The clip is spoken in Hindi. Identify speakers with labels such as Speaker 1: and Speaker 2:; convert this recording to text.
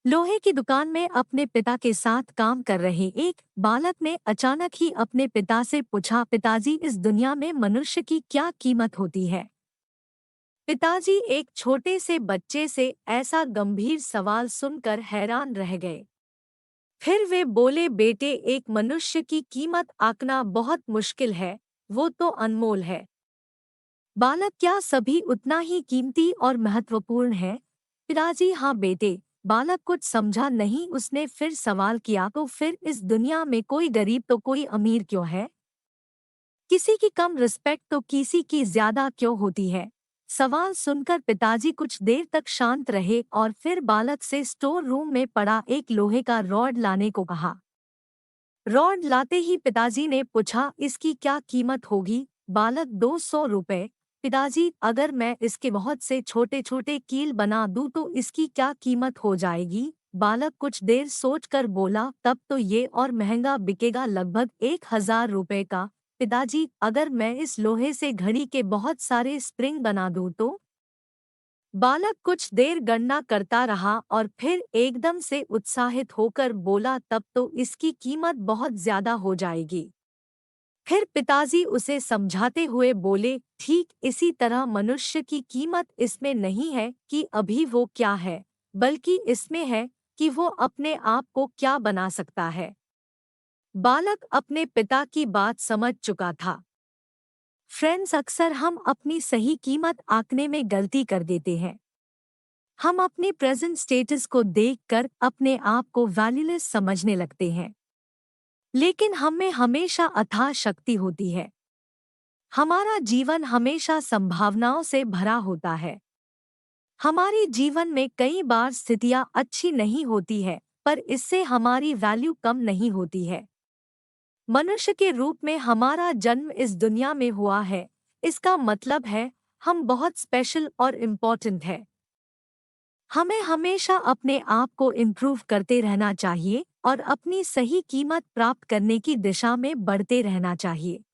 Speaker 1: लोहे की दुकान में अपने पिता के साथ काम कर रहे एक बालक ने अचानक ही अपने पिता से पूछा, पिताजी, इस दुनिया में मनुष्य की क्या कीमत होती है? पिताजी एक छोटे से बच्चे से ऐसा गंभीर सवाल सुनकर हैरान रह गए। फिर वे बोले, बेटे, एक मनुष्य की कीमत आंकना बहुत मुश्किल है, वो तो अनमोल है। बालक, क्या सभी उतना ही कीमती और महत्वपूर्ण है? पिताजी, हाँ बेटे। बालक कुछ समझा नहीं। उसने फिर सवाल किया, तो फिर इस दुनिया में कोई गरीब तो कोई अमीर क्यों है? किसी की कम रिस्पेक्ट तो किसी की ज्यादा क्यों होती है? सवाल सुनकर पिताजी कुछ देर तक शांत रहे और फिर बालक से स्टोर रूम में पड़ा एक लोहे का रॉड लाने को कहा। रॉड लाते ही पिताजी ने पूछा, इसकी क्या कीमत होगी? बालक, 200 रुपए। पिताजी, अगर मैं इसके बहुत से छोटे छोटे कील बना दूं तो इसकी क्या कीमत हो जाएगी? बालक कुछ देर सोचकर बोला, तब तो ये और महंगा बिकेगा, लगभग 1000 रुपए का। पिताजी, अगर मैं इस लोहे से घड़ी के बहुत सारे स्प्रिंग बना दूं तो? बालक कुछ देर गणना करता रहा और फिर एकदम से उत्साहित होकर बोला, तब तो इसकी कीमत बहुत ज्यादा हो जाएगी। फिर पिताजी उसे समझाते हुए बोले, ठीक इसी तरह मनुष्य की कीमत इसमें नहीं है कि अभी वो क्या है, बल्कि इसमें है कि वो अपने आप को क्या बना सकता है। बालक अपने पिता की बात समझ चुका था। फ्रेंड्स, अक्सर हम अपनी सही कीमत आंकने में गलती कर देते हैं। हम अपने प्रेजेंट स्टेटस को देखकर अपने आप को वैल्यूलेस समझने लगते हैं। लेकिन हम में हमेशा अथाह शक्ति होती है। हमारा जीवन हमेशा संभावनाओं से भरा होता है। हमारे जीवन में कई बार स्थितियां अच्छी नहीं होती है, पर इससे हमारी वैल्यू कम नहीं होती है। मनुष्य के रूप में हमारा जन्म इस दुनिया में हुआ है, इसका मतलब है हम बहुत स्पेशल और इम्पोर्टेंट है। हमें हमेशा अपने आप को इम्प्रूव करते रहना चाहिए और अपनी सही कीमत प्राप्त करने की दिशा में बढ़ते रहना चाहिए।